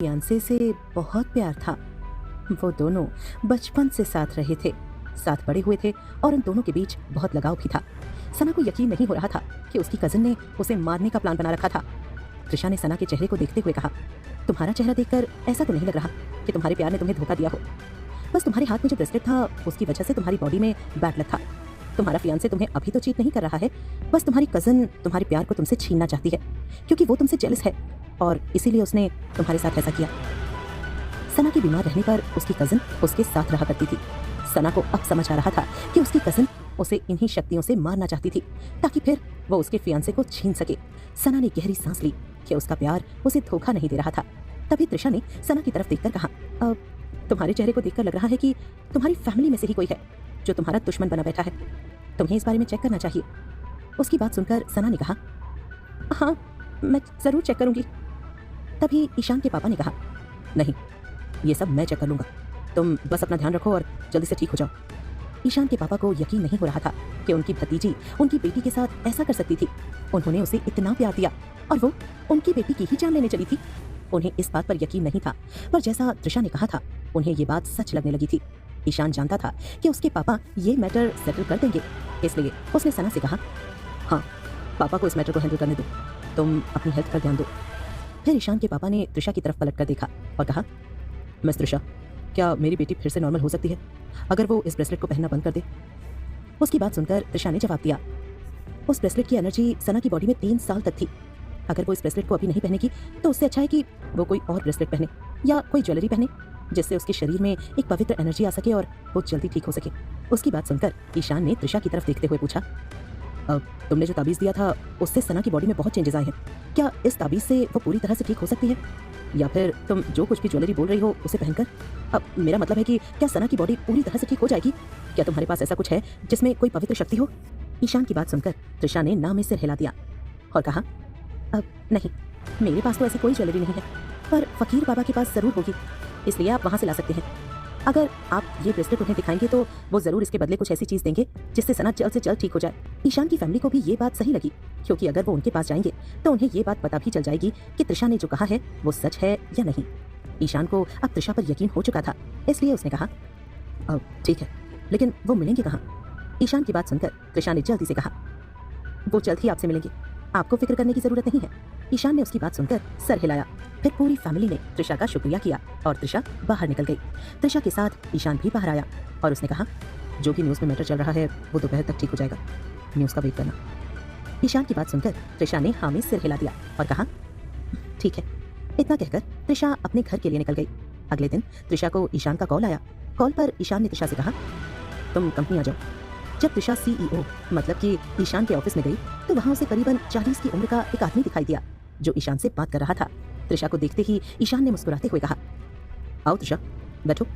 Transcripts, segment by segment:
Fiance से बहुत प्यार था। वो दोनों बचपन से साथ रहे थे, साथ बड़े हुए थे और उन दोनों के बीच बहुत लगाव भी था। सना को यकीन नहीं हो रहा था कि उसकी कजिन ने उसे मारने का प्लान बना रखा था। त्रिशा ने सना के चेहरे को देखते हुए कहा, तुम्हारा चेहरा देखकर ऐसा तो नहीं लग रहा कि तुम्हारे प्यार ने तुम्हें धोखा दिया हो। बस तुम्हारे हाथ में जो ब्रेसलेट था उसकी वजह से तुम्हारी बॉडी में बैड लक था। तुम्हारा फियांसे तुम्हें अभी तो चीट नहीं कर रहा है, बस तुम्हारी कजिन तुम्हारे प्यार को तुमसे छीनना चाहती है क्योंकि वो तुमसे जेलस है और इसीलिए उसने तुम्हारे साथ ऐसा किया। सना के बीमार रहने पर उसकी कजिन उसके साथ रहा करती थी। सना को अब समझ आ रहा था कि उसकी कजिन उसे इन्हीं शक्तियों से मारना चाहती थी ताकि फिर वो उसके फियांसे को छीन सके। सना ने गहरी सांस ली कि उसका प्यार उसे धोखा नहीं दे रहा था। तभी त्रिशा ने सना की तरफ देखकर कहा, तुम्हारे चेहरे को देखकर लग रहा है कि तुम्हारी फैमिली में से ही कोई है जो तुम्हारा दुश्मन बना बैठा है। तुम्हें इस बारे में चेक करना चाहिए। उसकी बात सुनकर सना ने कहा, हाँ मैं जरूर चेक करूंगी। तभी ईशान के पापा ने कहा, नहीं ये सब मैं चेक कर लूंगा, तुम बस अपना ध्यान रखो और जल्दी से ठीक हो जाओ। ईशान के पापा को यकीन नहीं हो रहा था कि उनकी भतीजी उनकी बेटी के साथ ऐसा कर सकती थी। उन्होंने उसे इतना प्यार दिया और वो उनकी बेटी की ही जान लेने चली थी। उन्हें इस बात पर यकीन नहीं था, पर जैसा त्रिशा ने कहा था उन्हें ये बात सच लगने लगी थी। ईशान जानता था कि उसके पापा ये मैटर सेटल कर देंगे, इसलिए उसने सना से कहा, हाँ पापा को इस मैटर को हैंडल करने दो, तुम अपनी हेल्थ पर ध्यान दो। फिर ईशान के पापा ने त्रिशा की तरफ पलट कर देखा और कहा, मिस त्रिशा, क्या मेरी बेटी फिर से नॉर्मल हो सकती है अगर वो इस ब्रेसलेट को पहनना बंद कर दे? उसकी बात सुनकर त्रिशा ने जवाब दिया, उस ब्रेसलेट की एनर्जी सना की बॉडी में 3 साल तक थी। अगर वो इस ब्रेसलेट को अभी नहीं पहनेगी तो उससे अच्छा है कि वो कोई और ब्रेसलेट पहने या कोई ज्वेलरी पहने जिससे उसके शरीर में एक पवित्र एनर्जी आ सके और वो जल्दी ठीक हो सके। उसकी बात सुनकर ईशान ने त्रिशा की तरफ देखते हुए पूछा, तुमने जो ताबीज़ दिया था उससे सना की बॉडी में बहुत चेंजेस आए हैं, क्या इस ताबीज़ से वो पूरी तरह से ठीक हो सकती है या फिर तुम जो कुछ भी ज्वेलरी बोल रही हो उसे पहनकर? अब मेरा मतलब है कि क्या सना की बॉडी पूरी तरह से ठीक हो जाएगी? क्या तुम्हारे पास ऐसा कुछ है जिसमें कोई पवित्र शक्ति हो? ईशान की बात सुनकर त्रिशा ने ना में सिर हिला दिया और कहा, अब नहीं, मेरे पास तो ऐसी कोई ज्वेलरी नहीं है, पर फकीर बाबा के पास जरूर होगी, इसलिए आप वहां से ला सकते हैं। अगर आप ये ब्रेसलेट उन्हें दिखाएंगे तो वो जरूर इसके बदले कुछ ऐसी चीज देंगे जिससे सना जल्द से जल्द ठीक हो जाए। ईशान की फैमिली को भी ये बात सही लगी क्योंकि अगर वो उनके पास जाएंगे तो उन्हें ये बात पता भी चल जाएगी कि त्रिशा ने जो कहा है वो सच है या नहीं। ईशान को अब त्रिशा पर यकीन हो चुका था, इसलिए उसने कहा, ठीक है, लेकिन वो मिलेंगे कहाँ? ईशान की बात सुनकर त्रिशा ने जल्दी से कहा, वो जल्द ही आपसे मिलेंगे, आपको फिक्र करने की जरूरत नहीं है। ईशान ने उसकी बात सुनकर सर हिलाया। फिर पूरी फैमिली ने त्रिशा का शुक्रिया किया और त्रिशा बाहर निकल गई। त्रिशा के साथ ईशान भी बाहर आया और उसने कहा, जो भी न्यूज़ में मैटर चल रहा है वो दोपहर तक ठीक हो जाएगा, न्यूज़ का वेट करना। ईशान की बात सुनकर त्रिशा ने हाँ में सिर हिला दिया और कहा, ठीक है। इतना कहकर त्रिशा अपने घर के लिए निकल गई। अगले दिन त्रिशा को ईशान का कॉल आया। कॉल पर ईशान ने त्रिशा से कहा, तुम कंपनी आ जाओ। जब त्रिशा CEO मतलब कि ईशान के ऑफिस में गई तो वहां उसे करीबन 40 की उम्र का एक आदमी दिखाई दिया जो ईशान से बात कर रहा था। त्रिशा को देखते ही ईशान ने मुस्कुराते हुए कहा, आओ त्रिशा बैठो।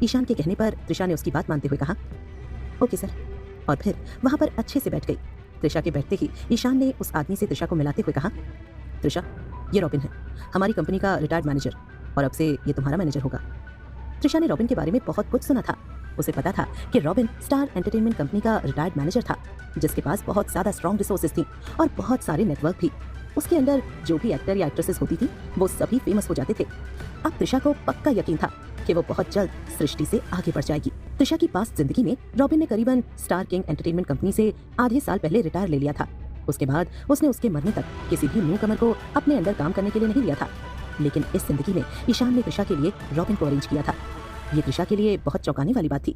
ईशान के कहने पर त्रिशा ने उसकी बात मानते हुए कहा, ओके सर, और फिर वहां पर अच्छे से बैठ गई। त्रिशा के बैठते ही ईशान ने उस आदमी से त्रिशा को मिलाते हुए कहा, त्रिशा ये रॉबिन है, हमारी कंपनी का रिटायर्ड मैनेजर, और अब से ये तुम्हारा मैनेजर होगा। त्रिशा ने रॉबिन के बारे में बहुत कुछ सुना था। उसे पता था कि रॉबिन स्टार एंटरटेनमेंट कंपनी का रिटायर्ड मैनेजर था जिसके पास बहुत ज्यादा स्ट्रॉन्ग रिसोर्सेज थी और बहुत सारे नेटवर्क भी। उसके अंडर जो भी एक्टर या एक्ट्रेसेस होती थी वो सभी फेमस हो जाते थे। अब त्रिशा को पक्का यकीन था कि वो बहुत जल्द सृष्टि से आगे बढ़ जाएगी। त्रिशा की पास्ट जिंदगी में रॉबिन ने करीबन स्टार किंग एंटरटेनमेंट कंपनी से आधे साल पहले रिटायर ले लिया था। उसके बाद उसने उसके मरने तक किसी भी न्यू कमर को अपने अंडर काम करने के लिए नहीं लिया था। लेकिन इस जिंदगी में ईशान ने त्रिशा के लिए रॉबिन को अरेंज किया था। ये त्रिशा के लिए बहुत चौंकाने वाली बात थी।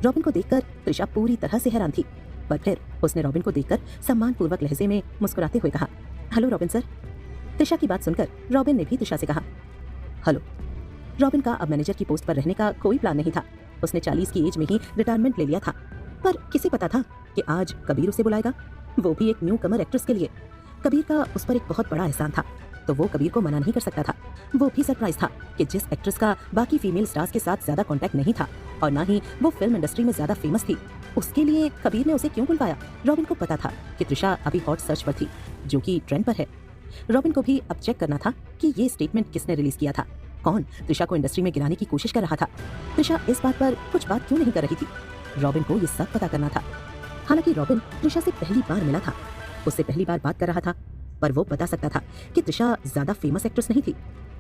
रॉबिन को देखकर त्रिशा पूरी तरह से हैरान थी, पर फिर उसने रॉबिन को देखकर सम्मानपूर्वक लहजे में मुस्कुराते हुए कहा, हेलो रॉबिन सर। त्रिशा की बात सुनकर रॉबिन ने भी त्रिशा से कहा, हेलो। रॉबिन का अब मैनेजर की पोस्ट पर रहने का कोई प्लान नहीं था। उसने 40 की एज में ही रिटायरमेंट ले लिया था, पर किसे पता था कि आज कबीर उसे बुलाएगा, वो भी एक न्यू कमर एक्ट्रेस के लिए। कबीर का उस पर एक बहुत बड़ा एहसान था, तो वो कबीर को मना नहीं कर सकता था। वो भी सरप्राइज था कि जिस एक्ट्रेस का बाकी फीमेल स्टार्स के साथ ज्यादा कांटेक्ट नहीं था और ना ही वो फिल्म इंडस्ट्री में ज्यादा फेमस थी, उसके लिए कबीर ने उसे क्यों बुलवाया। रॉबिन को पता था कि त्रिशा अभी हॉट सर्च पर थी, जो कि ट्रेंड पर है। रॉबिन को भी अब चेक करना था कि ये स्टेटमेंट किसने रिलीज किया था, कौन त्रिशा को इंडस्ट्री में गिराने की कोशिश कर रहा था। त्रिशा इस बात पर कुछ बात क्यों नहीं कर रही थी, रॉबिन को ये सब पता करना था। हालांकि रॉबिन त्रिशा से पहली बार मिला था, उससे पहली बार बात कर रहा था, पर वो बता सकता था कि त्रिशा ज्यादा फेमस एक्ट्रेस नहीं थी।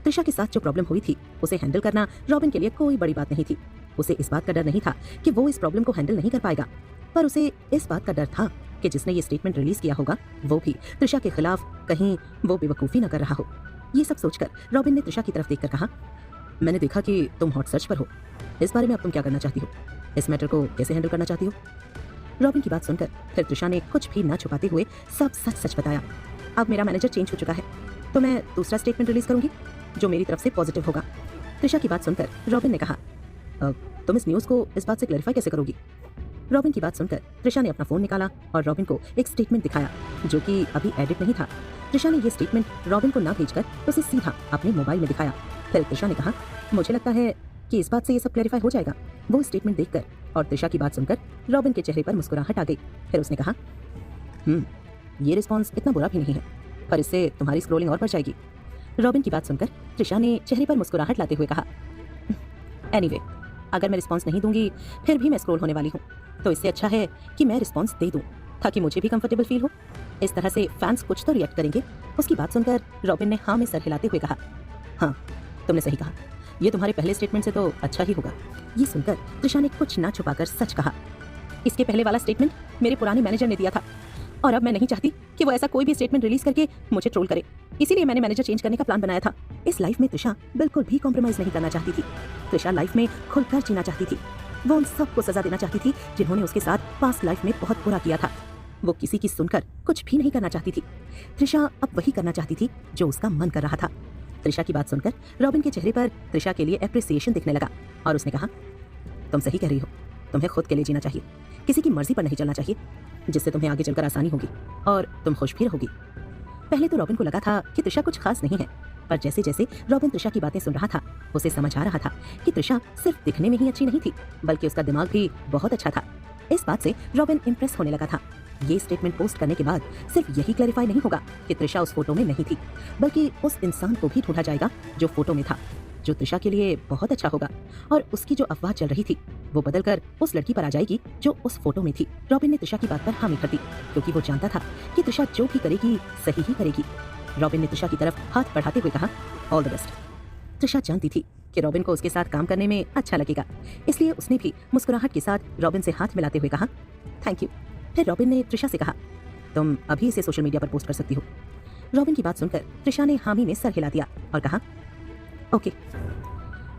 त्रिशा के साथ जो प्रॉब्लम हुई थी उसे हैंडल करना रॉबिन के लिए कोई बड़ी बात नहीं थी। उसे इस बात का डर नहीं था कि वो इस प्रॉब्लम को हैंडल नहीं कर पाएगा, पर उसे इस बात का डर था कि जिसने ये स्टेटमेंट रिलीज किया होगा वो भी त्रिशा के खिलाफ कहीं वो बेवकूफ़ी न कर रहा हो। ये सब सोचकर रॉबिन ने त्रिशा की तरफ देखकर कहा, मैंने देखा कि तुम हॉट सर्च पर हो, इस बारे में अब तुम क्या करना चाहती हो? इस मैटर को कैसे हैंडल करना चाहती हो? रॉबिन की बात सुनकर फिर त्रिशा ने कुछ भी न छुपाते हुए सब सच सच बताया। अब मेरा मैनेजर चेंज हो चुका है, तो मैं दूसरा स्टेटमेंट रिलीज करूंगी जो मेरी तरफ से पॉजिटिव होगा। त्रिशा की बात सुनकर रॉबिन ने कहा, तुम इस न्यूज़ को इस बात से क्लैरिफाई कैसे करोगी? रॉबिन की बात सुनकर त्रिशा ने अपना फोन निकाला और रॉबिन को एक स्टेटमेंट दिखाया जो कि अभी एडिट नहीं था। त्रिशा ने ये स्टेटमेंट रॉबिन को ना भेजकर उसे सीधा अपने मोबाइल में दिखाया। फिर त्रिशा ने कहा, मुझे लगता है कि इस बात से ये सब क्लैरिफाई हो जाएगा। वो स्टेटमेंट देखकर और त्रिशा की बात सुनकर रॉबिन के चेहरे पर मुस्कुराहट आ गई। फिर उसने कहा, ये रिस्पॉन्स इतना बुरा भी नहीं है, पर इससे तुम्हारी स्क्रोलिंग और बढ़ जाएगी। रॉबिन की बात सुनकर त्रिशा ने चेहरे पर मुस्कुराहट लाते हुए कहा, एनीवे, अगर मैं रिस्पॉन्स नहीं दूंगी फिर भी मैं स्क्रोल होने वाली हूँ, तो इससे अच्छा है कि मैं रिस्पॉन्स दे दूँ ताकि मुझे भी कंफर्टेबल फील हो। इस तरह से फैंस कुछ तो रिएक्ट करेंगे। उसकी बात सुनकर रॉबिन ने हाँ में सर हिलाते हुए कहा, हाँ तुमने सही कहा, ये तुम्हारे पहले स्टेटमेंट से तो अच्छा ही होगा। ये सुनकर त्रिशा ने कुछ ना छुपाकर सच कहा, इसके पहले वाला स्टेटमेंट मेरे पुराने मैनेजर ने दिया था और अब मैं नहीं चाहती कि वो ऐसा कोई भी स्टेटमेंट रिलीज करके मुझे ट्रोल करे, इसीलिए मैंने मैनेजर चेंज करने का प्लान बनाया था। इस लाइफ में त्रिशा बिल्कुल भी कॉम्प्रोमाइज नहीं करना चाहती थी। त्रिशा लाइफ में खुलकर जीना चाहती थी। वो उन सबको सजा देना चाहती थी जिन्होंने उसके साथ पास्ट लाइफ में बहुत बुरा किया था। वो किसी की सुनकर कुछ भी नहीं करना चाहती थी। त्रिशा अब वही करना चाहती थी जो उसका मन कर रहा था। त्रिशा की बात सुनकर रॉबिन के चेहरे पर त्रिशा के लिए एप्रिसिएशन दिखने लगा और उसने कहा, तुम सही कह रही हो, तुम्हें खुद के लिए जीना चाहिए, किसी की मर्जी पर नहीं चलना चाहिए, जिससे तुम्हें आगे चलकर आसानी होगी और तुम खुश भी रहोगी। पहले तो रॉबिन को लगा था कि त्रिशा कुछ खास नहीं है, पर जैसे जैसे रॉबिन त्रिशा की बातें सुन रहा था उसे समझ आ रहा था कि त्रिशा सिर्फ दिखने में ही अच्छी नहीं थी बल्कि उसका दिमाग भी बहुत अच्छा था। इस बात से रॉबिन इंप्रेस होने लगा था। ये स्टेटमेंट पोस्ट करने के बाद सिर्फ यही क्लैरिफाई नहीं होगा कि त्रिशा उस फोटो में नहीं थी, बल्कि उस इंसान को भी ढूंढा जाएगा जो फोटो में था, जो त्रिशा के लिए बहुत अच्छा होगा। और उसकी जो अफवाह चल रही थी वो बदलकर उस लड़की पर आ जाएगी जो उस फोटो में थी। रॉबिन ने त्रिशा की बात पर हामी भर दी क्योंकि वो जानता था कि त्रिशा जो भी करेगी सही ही करेगी। रॉबिन ने त्रिशा की तरफ हाथ बढ़ाते हुए कहा, ऑल द बेस्ट। त्रिशा जानती थी कि रॉबिन को उसके साथ काम करने में अच्छा लगेगा, इसलिए उसने भी मुस्कुराहट के साथ रॉबिन से हाथ मिलाते हुए कहा, थैंक यू। फिर रॉबिन ने त्रिशा से कहा, तुम अभी इसे सोशल मीडिया पर पोस्ट कर सकती हो। रॉबिन की बात सुनकर त्रिशा ने हामी में सर हिला दिया और कहा, ओके।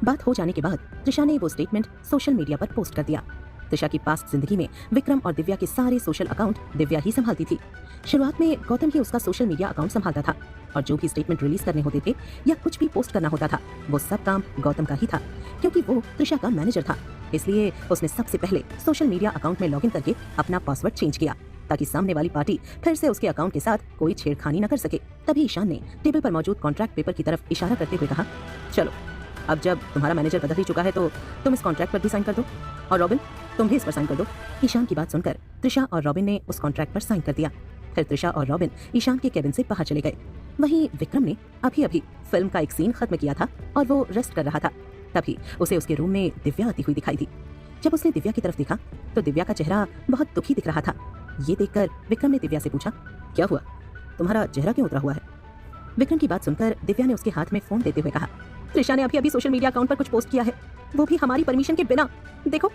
बात हो जाने के बाद त्रिशा ने वो स्टेटमेंट सोशल मीडिया पर पोस्ट कर दिया। त्रिशा की पास्ट जिंदगी में विक्रम और दिव्या के सारे सोशल अकाउंट दिव्या ही संभालती थी। शुरुआत में गौतम ही उसका सोशल मीडिया अकाउंट संभालता था और जो भी स्टेटमेंट रिलीज करने होते थे या कुछ भी पोस्ट करना होता था वो सब काम गौतम का ही था। क्योंकि वो त्रिशा का मैनेजर था, इसलिए उसने सबसे पहले सोशल मीडिया अकाउंट में लॉगिन करके अपना पासवर्ड चेंज किया ताकि सामने वाली पार्टी फिर से उसके अकाउंट के साथ कोई छेड़खानी न कर सके। तभी ईशान ने टेबल पर मौजूद कॉन्ट्रैक्ट पेपर की तरफ इशारा करते हुए कहा, चलो अब जब तुम्हारा मैनेजर बदल ही चुका है तो तुम इस कॉन्ट्रैक्ट पर भी साइन कर दो और रॉबिन तुम भी इस पर साइन कर दो। ईशान की बात सुनकर त्रिशा और रॉबिन ने उस कॉन्ट्रैक्ट पर साइन कर दिया। फिर त्रिशा और रॉबिन ईशान के केबिन से बाहर चले गए। वहीं विक्रम ने अभी फिल्म का एक सीन खत्म किया था और वो रेस्ट कर रहा था। तभी उसे उसके रूम में दिव्या आती हुई दिखाई दी। जब उसने दिव्या की तरफ देखा तो दिव्या का चेहरा बहुत दुखी दिख रहा था। ये देखकर विक्रम ने दिव्या से पूछा, क्या हुआ, तुम्हारा चेहरा क्यों उतरा हुआ है? विक्रम की बात सुनकर दिव्या ने उसके हाथ में फोन देते हुए कहा, त्रिशा ने अभी सोशल मीडिया अकाउंट पर कुछ पोस्ट किया है, वो भी हमारी परमिशन के बिना, देखो।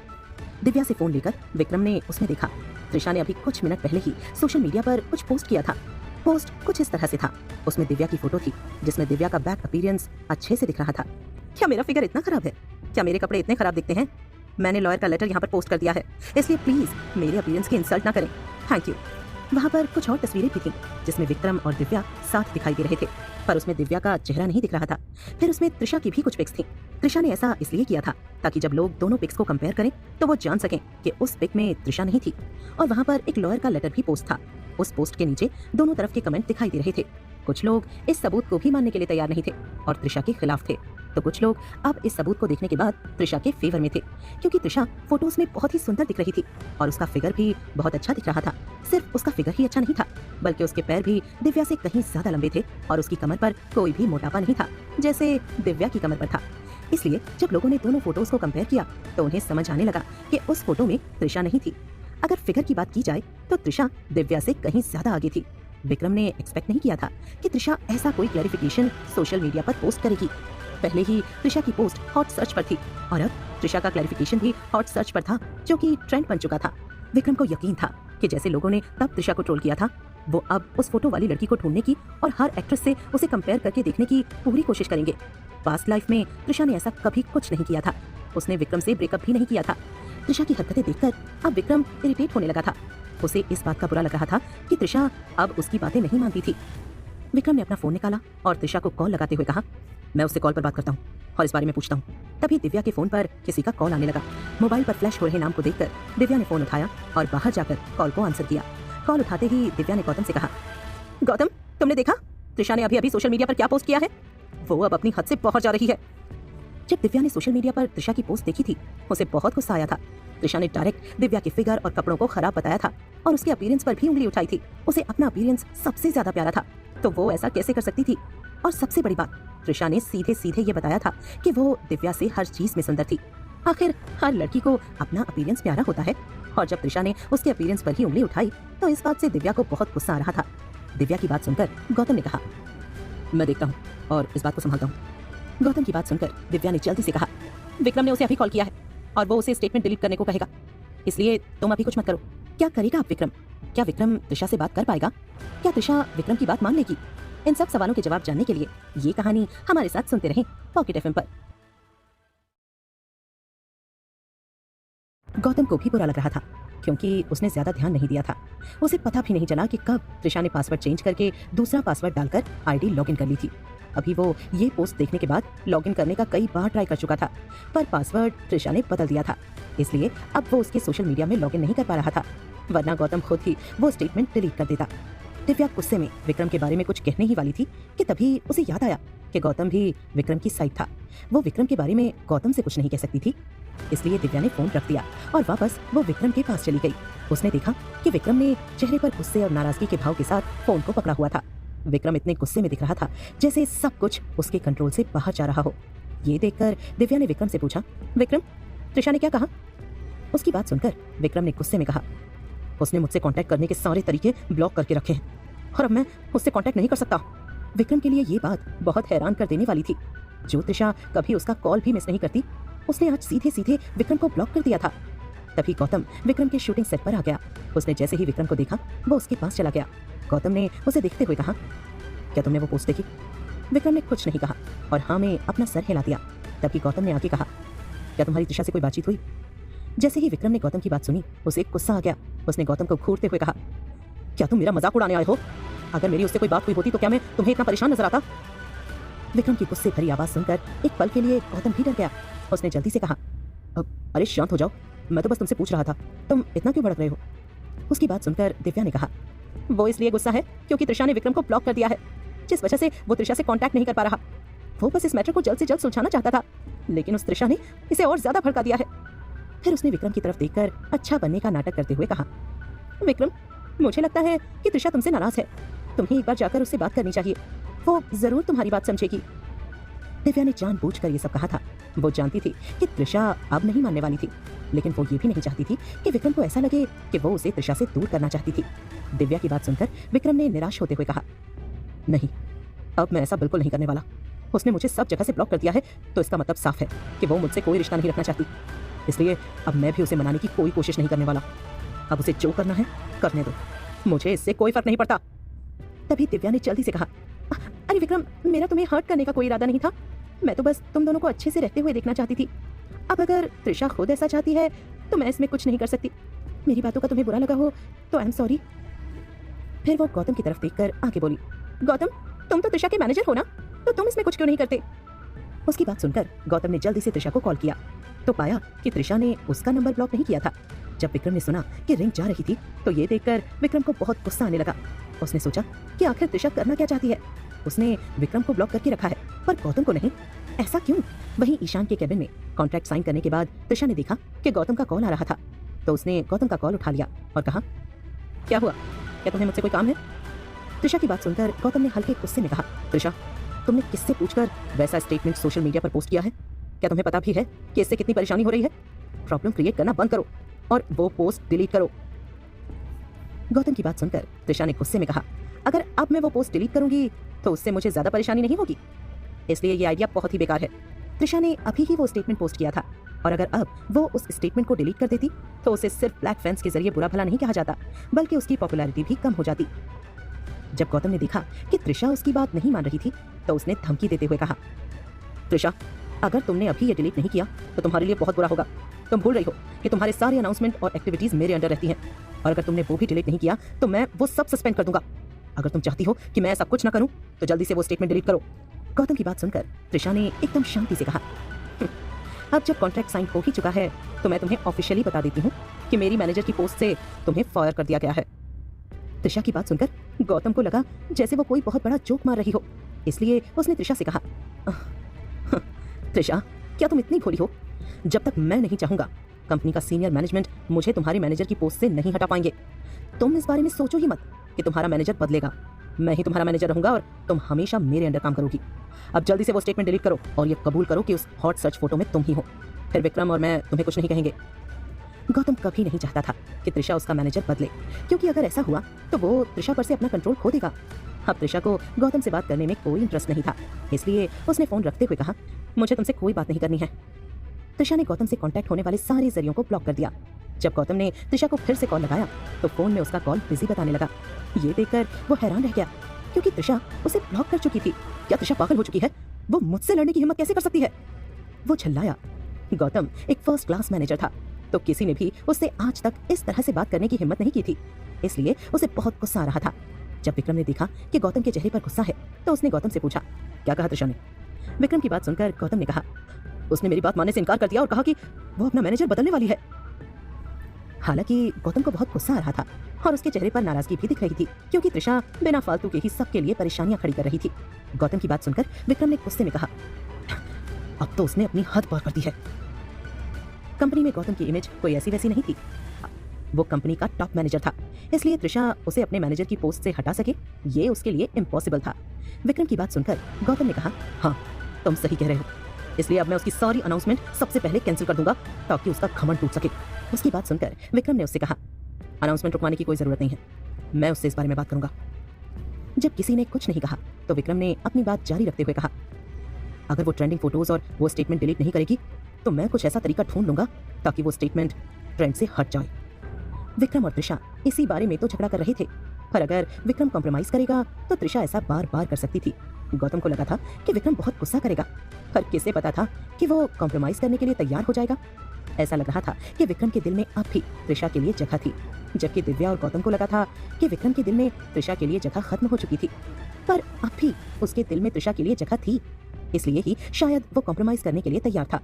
दिव्या से फोन लेकर विक्रम ने उसमें देखा त्रिशा ने अभी कुछ मिनट पहले ही सोशल मीडिया पर कुछ पोस्ट किया था। पोस्ट कुछ इस तरह से था, उसमें दिव्या की फोटो थी जिसमें दिव्या का बैक अपीयरेंस अच्छे से दिख रहा था। क्या मेरा फिगर इतना खराब है? क्या मेरे कपड़े इतने खराब दिखते हैं? मैंने लॉयर का लेटर यहाँ पर पोस्ट कर दिया है, इसलिए प्लीज मेरे अपीयरेंस की इंसल्ट ना करें, थैंक यू। वहाँ पर कुछ और तस्वीरें भी थीं जिसमें विक्रम और दिव्या साथ दिखाई दे रहे थे, पर उसमें दिव्या का चेहरा नहीं दिख रहा था। फिर उसमें त्रिशा की भी कुछ पिक्स थीं। त्रिशा ने ऐसा इसलिए किया था ताकि जब लोग दोनों पिक्स को कंपेयर करें तो वो जान सकें कि उस पिक में त्रिशा नहीं थी। और वहाँ पर एक लॉयर का लेटर भी पोस्ट था। उस पोस्ट के नीचे दोनों तरफ के कमेंट दिखाई दे रहे थे। कुछ लोग इस सबूत को भी मानने के लिए तैयार नहीं थे और त्रिशा के खिलाफ थे, तो कुछ लोग अब इस सबूत को देखने के बाद त्रिशा के फेवर में थे, क्योंकि त्रिशा फोटोज में बहुत ही सुंदर दिख रही थी और उसका फिगर भी बहुत अच्छा दिख रहा था। सिर्फ उसका फिगर ही अच्छा नहीं था बल्कि उसके पैर भी दिव्या से कहीं ज्यादा लंबे थे और उसकी कमर पर कोई भी मोटापा नहीं था जैसे दिव्या की कमर पर था। इसलिए जब लोगों ने दोनों फोटोज को कंपेयर किया तो उन्हें समझ आने लगा कि उस फोटो में त्रिशा नहीं थी। अगर फिगर की बात की जाए तो त्रिशा दिव्या से कहीं ज्यादा आगे थी। विक्रम ने एक्सपेक्ट नहीं किया था कि त्रिशा ऐसा कोई क्लैरिफिकेशन सोशल मीडिया पर पोस्ट करेगी। पहले ही त्रिशा की पोस्ट हॉट सर्च पर थी और अब त्रिशा का क्लैरिफिकेशन भी हॉट सर्च पर था, जो कि ट्रेंड बन चुका था। विक्रम को यकीन था कि जैसे लोगों ने तब त्रिशा को ट्रोल किया था, वो अब उस फोटो वाली लड़की को ढूंढने की और हर एक्ट्रेस से उसे कंपेयर करके देखने की पूरी कोशिश करेंगे। पास्ट लाइफ में त्रिशा ने ऐसा कभी कुछ नहीं किया था। उसने विक्रम से ब्रेकअप भी नहीं किया था। त्रिशा की हरकतें देखकर अब विक्रम इरिटेट होने लगा था। उसे इस बात का बुरा लग रहा था कि त्रिशा अब उसकी बातें नहीं मानती थी। विक्रम ने अपना फोन निकाला और त्रिशा को कॉल लगाते हुए कहा, मैं उससे कॉल पर बात करता हूँ और इस बारे में पूछता हूँ। तभी दिव्या के फोन पर किसी का कॉल आने लगा। मोबाइल पर फ्लैश हो रहे नाम को देखकर दिव्या ने फोन उठाया और बाहर जाकर कॉल को आंसर किया। कॉल उठाते ही दिव्या ने गौतम से कहा, गौतम, तुमने देखा त्रिशा ने अभी अभी सोशल मीडिया पर क्या पोस्ट किया है? वो अब अपनी हद से बाहर जा रही है। जब दिव्या ने सोशल मीडिया पर त्रिशा की पोस्ट देखी थी, उसे बहुत गुस्सा आया था। त्रिशा ने डायरेक्ट दिव्या के फिगर और कपड़ों को खराब बताया था और उसके अपीयरेंस पर भी उंगली उठाई थी। उसे अपना अपीयरेंस सबसे ज्यादा प्यारा था, तो वो ऐसा कैसे कर सकती थी? और सबसे बड़ी बात, त्रिशा ने सीधे सीधे ये बताया था कि वो दिव्या से हर चीज में सुंदर थी। आखिर हर लड़की को अपना अपीयरेंस प्यारा होता है, और जब त्रिशा ने उसके अपीयरेंस पर ही उंगली उठाई तो इस बात से दिव्या को बहुत गुस्सा आ रहा था। दिव्या की बात सुनकर गौतम ने कहा, मैं देखता हूँ और इस बात को संभालता हूँ। गौतम की बात सुनकर दिव्या ने जल्दी से कहा, विक्रम ने उसे अभी कॉल किया है और वो उसे स्टेटमेंट डिलीट करने को कहेगा, इसलिए तुम अभी कुछ मत करो। क्या करेगा अब विक्रम? क्या विक्रम त्रिशा से बात कर पाएगा? क्या त्रिशा विक्रम की बात मान लेगी? इन सब सवालों के जवाब जानने के लिए ये कहानी हमारे साथ सुनते रहें पॉकेट एफएम पर। गौतम को भी बुरा लग रहा था क्योंकि उसने ज्यादा ध्यान नहीं दिया था। उसे पता भी नहीं चला कि कब त्रिशा ने पासवर्ड चेंज करके दूसरा पासवर्ड डालकर आईडी लॉगिन कर ली थी। अभी वो ये पोस्ट देखने के बाद लॉगिन करने का कई बार ट्राई कर चुका था, पर पासवर्ड त्रिशा ने बदल दिया था, इसलिए अब वो उसके सोशल मीडिया में लॉगिन नहीं कर पा रहा था, वरना गौतम खुद ही वो स्टेटमेंट डिलीट कर देता। दिव्या गुस्से में विक्रम के बारे में कुछ कहने ही वाली थी कि तभी उसे याद आया कि गौतम भी विक्रम की साइड था। वो विक्रम के बारे में गौतम से कुछ नहीं कह सकती थी, इसलिए दिव्या ने फोन रख दिया और वापस वो विक्रम के पास चली गई। उसने देखा कि विक्रम ने चेहरे पर गुस्से और नाराजगी के भाव के साथ फोन को पकड़ा हुआ था। विक्रम इतने गुस्से में दिख रहा था जैसे सब कुछ उसके कंट्रोल से बाहर जा रहा हो। ये देखकर दिव्या ने विक्रम से पूछा, विक्रम, त्रिशा ने क्या कहा? उसकी बात सुनकर विक्रम ने गुस्से में कहा, उसने मुझसे कांटेक्ट करने के सारे तरीके ब्लॉक करके रखे हैं और अब मैं उससे कांटेक्ट नहीं कर सकता। विक्रम के लिए ये बात बहुत हैरान कर देने वाली थी। जो त्रिशा कभी उसका कॉल भी मिस नहीं करती, उसने आज सीधे सीधे विक्रम को ब्लॉक कर दिया था। तभी गौतम विक्रम के शूटिंग सेट पर आ गया। उसने जैसे ही विक्रम को देखा, वो उसके पास चला गया। गौतम ने उसे देखते हुए कहा, क्या तुमने वो पोस्ट देखी? विक्रम ने कुछ नहीं कहा और हाँ में अपना सर हिला दिया। तभी गौतम ने आगे कहा, क्या तुम्हारी त्रिशा से कोई बातचीत हुई? जैसे ही विक्रम ने गौतम की बात सुनी, उसे गुस्सा आ गया। उसने गौतम को घूरते हुए कहा, क्या तुम मेरा मजाक उड़ाने आए हो? अगर मेरी उससे कोई बात हुई होती तो क्या मैं तुम्हें इतना परेशान नजर आता? विक्रम की गुस्से भरी आवाज सुनकर एक पल के लिए गौतम भी डर गया। उसने जल्दी से कहा, अरे शांत हो जाओ, मैं तो बस तुमसे पूछ रहा था, तुम इतना क्यों भड़क रहे हो? उसकी बात सुनकर दिव्या ने कहा, वो इसलिए गुस्सा है क्योंकि त्रिशा ने विक्रम को ब्लॉक कर दिया है, जिस वजह से वो त्रिशा से कांटेक्ट नहीं कर पा रहा। वो बस इस मैटर को जल्द से जल्द सुलझाना चाहता था, लेकिन उस त्रिशा ने इसे और ज्यादा भड़का दिया है। फिर उसने विक्रम की तरफ देखकर अच्छा बनने का नाटक करते हुए कहा, विक्रम, मुझे लगता है कि त्रिशा तुमसे नाराज है, तुम्हें एक बार जाकर उससे बात करनी चाहिए, वो जरूर तुम्हारी बात समझेगी। दिव्या ने जानबूझकर ये सब कहा था। वो जानती थी कि त्रिशा अब नहीं मानने वाली थी, लेकिन वो ये भी नहीं चाहती थी कि विक्रम को ऐसा लगे कि वो उसे त्रिशा से दूर करना चाहती थी। दिव्या की बात सुनकर विक्रम ने निराश होते हुए कहा, नहीं, अब मैं ऐसा बिल्कुल नहीं करने वाला। उसने मुझे सब जगह से ब्लॉक कर दिया है, तो इसका मतलब साफ है कि वो मुझसे कोई रिश्ता नहीं रखना चाहती। इसलिए अब मैं भी उसे मनाने की कोई कोशिश नहीं करने वाला। अब उसे जो करना है करने दो, मुझे इससे कोई फर्क नहीं पड़ता। तभी दिव्या ने जल्दी से कहा, अरे विक्रम, मेरा तुम्हें हर्ट करने का कोई इरादा नहीं था, मैं तो बस तुम दोनों को अच्छे से रहते हुए देखना चाहती थी। अब अगर त्रिशा खुद ऐसा चाहती है तो मैं इसमें कुछ नहीं कर सकती। मेरी बातों का तुम्हें बुरा लगा हो तो आई एम सॉरी। फिर वो गौतम की तरफ देखकर आगे बोली, गौतम, तुम तो त्रिशा के मैनेजर हो ना, तो तुम इसमें कुछ क्यों नहीं करते? उसकी बात सुनकर गौतम ने जल्दी से त्रिशा को कॉल किया तो पाया कि त्रिशा ने उसका नंबर ब्लॉक नहीं किया था। जब विक्रम ने सुना कि रिंग जा रही थी तो ये देखकर विक्रम को बहुत गुस्सा आने लगा। उसने सोचा कि आखिर त्रिशा करना क्या चाहती है। उसने विक्रम को ब्लॉक करके रखा है पर गौतम को नहीं, ऐसा क्यों? वहीं ईशान के केबिन में कॉन्ट्रैक्ट साइन करने के बाद त्रिशा ने देखा कि गौतम का कॉल आ रहा था, तो उसने गौतम का कॉल उठा लिया और कहा, क्या हुआ? क्या तुम्हें मुझसे कोई काम है? त्रिशा की बात सुनकर गौतम ने हल्के गुस्से में कहा, त्रिशा, तुमने किससे पूछकर वैसा स्टेटमेंट सोशल मीडिया पर पोस्ट किया है? क्या तुम्हें पता भी है कि इससे कितनी परेशानी हो रही है? प्रॉब्लम क्रिएट करना बंद करो और वो पोस्ट डिलीट करो। गौतम की बात सुनकर त्रिशा ने गुस्से में कहा, अगर अब मैं वो पोस्ट डिलीट करूंगी तो उससे मुझे ज्यादा परेशानी नहीं होगी, इसलिए ये आइडिया बहुत ही बेकार है। त्रिशा ने अभी ही वो स्टेटमेंट पोस्ट किया था और अगर अब वो उस स्टेटमेंट को डिलीट कर देती तो उसे सिर्फ ब्लैक फैंस के जरिए बुरा भला नहीं कहा जाता, बल्कि उसकी पॉपुलैरिटी भी कम हो जाती। जब गौतम ने देखा कि त्रिशा उसकी बात नहीं मान रही थी तो उसने धमकी देते हुए कहा, त्रिशा, अगर तुमने अभी ये डिलीट नहीं किया तो तुम्हारे लिए बहुत बुरा होगा। तुम भूल रही हो कि तुम्हारे सारे अनाउंसमेंट और एक्टिविटीज मेरे अंडर रहती हैं और अगर तुमने वो भी डिलीट नहीं किया तो मैं वो सब सस्पेंड कर दूंगा। अगर तुम चाहती हो कि मैं ऐसा कुछ ना करूं तो जल्दी से वो स्टेटमेंट डिलीट करो। गौतम की बात सुनकर त्रिशा ने एकदम शांति से कहा, अब जब कॉन्ट्रैक्ट साइन हो ही चुका है तो मैं तुम्हें ऑफिशियली बता देती हूँ कि मेरी मैनेजर की पोस्ट से तुम्हें फायर कर दिया गया है। त्रिशा की बात सुनकर गौतम को लगा जैसे वो कोई बहुत बड़ा जोक मार रही हो, इसलिए उसने त्रिशा से कहा, त्रिशा, क्या तुम इतनी भोली हो? जब तक मैं नहीं चाहूंगा कंपनी का सीनियर मैनेजमेंट मुझे तुम्हारी मैनेजर की पोस्ट से नहीं हटा पाएंगे। तुम इस बारे में सोचो ही मत कि तुम्हारा मैनेजर बदलेगा। मैं ही तुम्हारा मैनेजर रहूंगा और तुम हमेशा मेरे अंडर काम करोगी। अब जल्दी से वो स्टेटमेंट डिलीट करो और ये कबूल करो कि उस हॉट सर्च फोटो में तुम ही हो, फिर विक्रम और मैं तुम्हें कुछ नहीं कहेंगे। गौतम कभी नहीं चाहता था कि त्रिशा उसका मैनेजर बदले, क्योंकि अगर ऐसा हुआ तो वो त्रिशा पर से अपना कंट्रोल खो देगा। अब त्रिशा को गौतम से बात करने में कोई इंटरेस्ट नहीं था, इसलिए उसने फोन रखते हुए कहा, मुझे तुमसे कोई बात नहीं करनी है। त्रिशा ने गौतम से कांटेक्ट होने वाले सारे जरियों को ब्लॉक कर दिया। जब गौतम ने त्रिशा को फिर से कॉल लगाया तो फोन में उसका कॉल बिजी बताने लगा। ये देखकर वो हैरान रह गया, क्योंकि त्रिशा उसे ब्लॉक कर चुकी थी। क्या त्रिशा पागल हो चुकी है? वो मुझसे लड़ने की हिम्मत कैसे कर सकती है? वो चिल्लाया। गौतम एक फर्स्ट क्लास मैनेजर था, तो किसी ने भी उससे आज तक इस तरह से बात करने की हिम्मत नहीं की थी, इसलिए उसे बहुत गुस्सा आ रहा था। जब विक्रम ने देखा कि गौतम के चेहरे पर गुस्सा है तो उसने गौतम से पूछा, क्या कहा त्रिशा ने? विक्रम की बात सुनकर गौतम ने कहा, उसने मेरी बात मानने से इनकार कर दिया और कहा कि वो अपना मैनेजर बदलने वाली है। हालांकि गौतम को बहुत गुस्सा आ रहा था और उसके चेहरे पर नाराजगी भी दिख रही थी, क्योंकि त्रिशा बिना फालतू के ही सबके लिए परेशानियां खड़ी कर रही थी। गौतम की बात सुनकर विक्रम ने गुस्से में कहा, अब तो उसने अपनी हद पार कर दी है। कंपनी में गौतम की इमेज कोई ऐसी वैसी नहीं थी, वो कंपनी का टॉप मैनेजर था, इसलिए त्रिशा उसे अपने मैनेजर की पोस्ट से हटा सके ये उसके लिए इम्पॉसिबल था। विक्रम की बात सुनकर गौतम ने कहा, हाँ तुम सही कह रहे हो, इसलिए अब मैं उसकी सारी अनाउंसमेंट सबसे पहले कैंसिल कर दूंगा ताकि उसका घमंड टूट सके। उसकी बात सुनकर विक्रम ने उससे कहा, अनाउंसमेंट रुकवाने की कोई जरूरत नहीं है, मैं उससे इस बारे में बात करूंगा। जब किसी ने कुछ नहीं कहा तो विक्रम ने अपनी बात जारी रखते हुए कहा, अगर वो ट्रेंडिंग फोटोज और वो स्टेटमेंट डिलीट नहीं करेगी तो मैं कुछ ऐसा तरीका ढूंढ लूंगा ताकि वो स्टेटमेंट ट्रेंड से हट जाए। विक्रम और त्रिशा इसी बारे में तो झगड़ा कर रहे थे, पर अगर विक्रम कॉम्प्रोमाइज करेगा तो त्रिशा ऐसा बार बार कर सकती थी। गौतम को लगा था कि विक्रम बहुत गुस्सा करेगा, पर किसे पता था कि वो कॉम्प्रोमाइज करने के लिए तैयार हो जाएगा। ऐसा लग रहा था कि विक्रम के दिल में अब भी त्रिशा के लिए जगह थी, जबकि दिव्या और गौतम को लगा था कि विक्रम के दिल में त्रिशा के लिए जगह खत्म हो चुकी थी, पर अब भी उसके दिल में त्रिशा के लिए जगह थी, इसलिए ही शायद वो कॉम्प्रोमाइज करने के लिए तैयार था।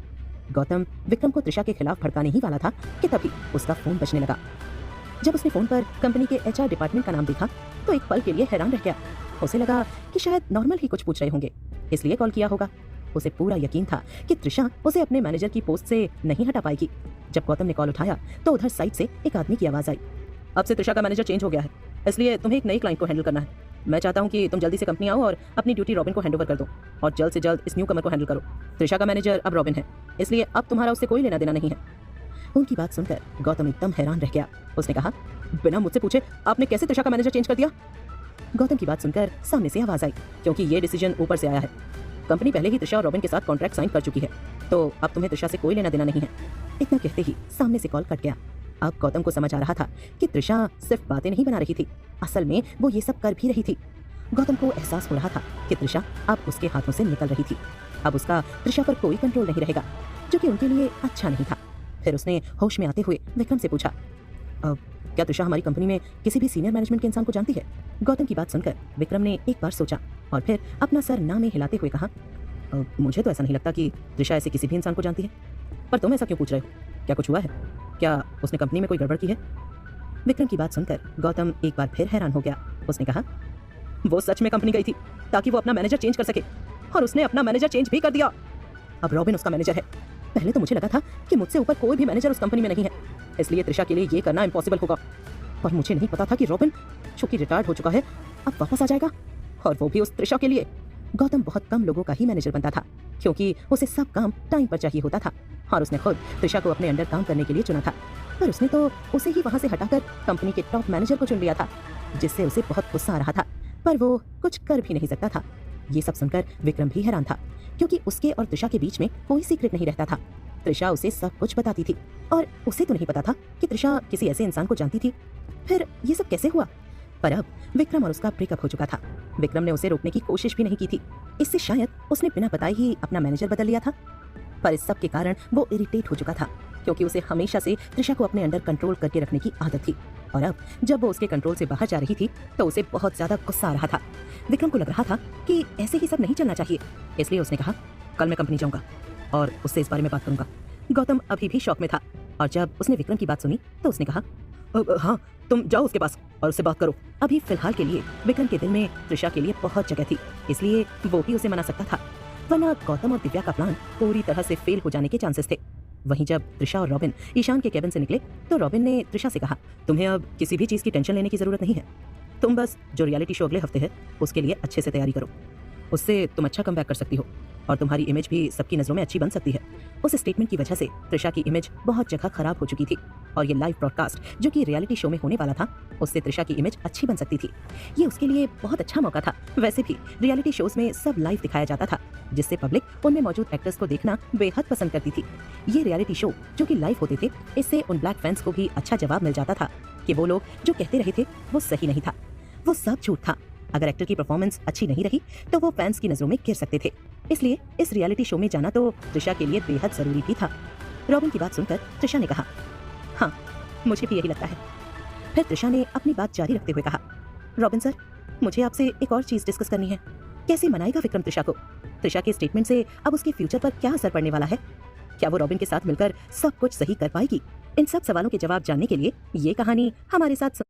गौतम विक्रम को त्रिशा के खिलाफ भड़काने ही वाला था कि तभी उसका फोन बजने लगा। जब उसने फोन पर कंपनी के एचआर डिपार्टमेंट का नाम देखा तो एक पल के लिए हैरान रह गया। उसे लगा कि शायद नॉर्मल ही कुछ पूछ रहे होंगे, इसलिए कॉल किया होगा। उसे पूरा यकीन था कि त्रिशा उसे अपने मैनेजर की पोस्ट से नहीं हटा पाएगी। जब गौतम ने कॉल उठाया तो उधर साइड से एक आदमी की आवाज आई, अब से त्रिशा का मैनेजर चेंज हो गया है, इसलिए तुम्हें एक नई क्लाइंट को हैंडल करना है। मैं चाहता हूं कि तुम जल्दी से कंपनी आओ और अपनी ड्यूटी रॉबिन को हैंडओवर कर दो और जल्द से जल्द इस न्यू कमर को हैंडल करो। त्रिशा का मैनेजर अब रॉबिन है, इसलिए अब तुम्हारा उससे कोई लेना देना नहीं है। उनकी बात सुनकर गौतम एकदम हैरान रह गया। उसने कहा, बिना मुझसे पूछे आपने कैसे त्रिशा का मैनेजर चेंज कर दिया? गौतम की बात सुनकर सामने से आवाज आई, क्योंकि ये डिसीजन ऊपर से आया है। कंपनी पहले ही त्रिशा और रॉबिन के साथ कॉन्ट्रैक्ट साइन कर चुकी है, तो अब तुम्हें त्रिशा से कोई लेना देना नहीं है। इतना कहते ही सामने से कॉल कट गया। अब गौतम को समझ आ रहा था कि त्रिशा सिर्फ बातें नहीं बना रही थी, असल में वो ये सब कर भी रही थी। गौतम को एहसास हो रहा था कि त्रिशा अब उसके हाथों से निकल रही थी। अब उसका त्रिशा पर कोई कंट्रोल नहीं रहेगा, जो कि उनके लिए अच्छा नहीं था। फिर उसने होश में आते हुए विक्रम से पूछा, क्या त्रिशा हमारी कंपनी में किसी भी सीनियर मैनेजमेंट के इंसान को जानती है? गौतम की बात सुनकर विक्रम ने एक बार सोचा और फिर अपना सर ना में हिलाते हुए कहा, मुझे तो ऐसा नहीं लगता कि त्रिशा ऐसे किसी भी इंसान को जानती है, पर तुम ऐसा क्यों पूछ रहे हो? क्या कुछ हुआ है? क्या उसने कंपनी में कोई गड़बड़ की है? विक्रम की बात सुनकर गौतम एक बार फिर हैरान हो गया। उसने कहा, वो सच में कंपनी गई थी ताकि वो अपना मैनेजर चेंज कर सके, और उसने अपना मैनेजर चेंज भी कर दिया। अब रॉबिन उसका मैनेजर है। पहले तो मुझे लगा था कि मुझसे ऊपर कोई भी मैनेजर उस कंपनी में नहीं है, इसलिए त्रिशा के लिए ये करना इम्पॉसिबल होगा, पर मुझे नहीं पता था कि रॉबिन, जो कि रिटायर्ड हो चुका है, अब वापस आ जाएगा, और वो भी उस त्रिशा के लिए। गौतम बहुत कम लोगों का ही मैनेजर बनता था, क्योंकि उसे सब काम टाइम पर चाहिए होता था, और उसने खुद त्रिशा को अपने अंडर काम करने के लिए चुना था। पर उसने तो उसे ही वहां से हटाकर कंपनी के टॉप मैनेजर को चुन लिया था, जिससे उसे बहुत गुस्सा आ रहा था। पर वो कुछ कर भी नहीं सकता था। ये सब सुनकर विक्रम भी हैरान था, क्योंकि उसके और तृषा के बीच में कोई सीक्रेट नहीं रहता था। तृषा उसे सब कुछ बताती थी और उसे तो नहीं पता था कि तृषा किसी ऐसे इंसान को जानती थी। फिर ये सब कैसे हुआ? पर अब विक्रम और उसका ब्रेकअप हो चुका था। विक्रम ने उसे रोकने की कोशिश भी नहीं की थी। इससे शायद उसने बिना बताए ही अपना मैनेजर बदल लिया था। पर इस सब के कारण वो इरिटेट हो चुका था, क्योंकि उसे हमेशा से तृषा को अपने अंडर कंट्रोल करके रखने की आदत थी। और अब जब वो उसके कंट्रोल से बाहर जा रही थी तो उसे बहुत ज्यादा गुस्सा आ रहा था। विक्रम को लग रहा था कि ऐसे ही सब नहीं चलना चाहिए, इसलिए उसने कहा, कल मैं कंपनी जाऊंगा और उससे इस बारे में बात करूंगा। गौतम अभी भी शॉक में था और जब उसने विक्रम की बात सुनी तो उसने कहा, हाँ, तुम जाओ उसके पास और उससे बात करो। अभी फिलहाल के लिए विक्रम के दिल में तृषा के लिए बहुत जगह थी, इसलिए वो ही उसे मना सकता था, वरना गौतम और दिव्या का प्लान पूरी तरह से फेल हो जाने के चांसेस थे। वहीं जब तृषा और रॉबिन ईशान के केबिन से निकले तो रॉबिन ने तृषा से कहा, तुम्हें अब किसी भी चीज की टेंशन लेने की जरूरत नहीं है। तुम बस जो रियलिटी शो अगले हफ्ते है उसके लिए अच्छे से तैयारी करो, उससे तुम अच्छा कमबैक कर सकती हो और तुम्हारी इमेज भी सबकी नजरों में अच्छी बन सकती है। उस स्टेटमेंट की वजह से तृषा की इमेज बहुत जगह खराब हो चुकी थी और ये लाइव ब्रॉडकास्ट जो कि रियलिटी शो में होने वाला था, उससे तृषा की इमेज अच्छी बन सकती थी। ये उसके लिए बहुत अच्छा मौका था। वैसे भी रियलिटी शोज में सब लाइव दिखाया जाता था, जिससे पब्लिक उनमें मौजूद एक्टर्स को देखना बेहद पसंद करती थी। ये रियलिटी शो जो कि लाइव होते थे, इससे उन ब्लैक फैंस को भी अच्छा जवाब मिल जाता था कि वो लोग जो कहते रहे थे वो सही नहीं था, वो सब झूठ था। अगर एक्टर की परफॉर्मेंस अच्छी नहीं रही तो वो फैंस की नजरों में गिर सकते थे। इसलिए इस रियलिटी शो में जाना तो तृषा के लिए बेहद जरूरी भी था। रॉबिन की बात सुनकर तृषा ने कहा, हाँ, मुझे भी यही लगता है। फिर तृषा ने अपनी बात जारी रखते हुए कहा, रॉबिन सर, मुझे आपसे एक और चीज डिस्कस करनी है। कैसे मनाएगा विक्रम तृषा को? तृषा के स्टेटमेंट से अब उसके फ्यूचर पर क्या असर पड़ने वाला है? क्या वो रॉबिन के साथ मिलकर सब कुछ सही कर पाएगी? इन सब सवालों के जवाब जानने के लिए ये कहानी हमारे साथ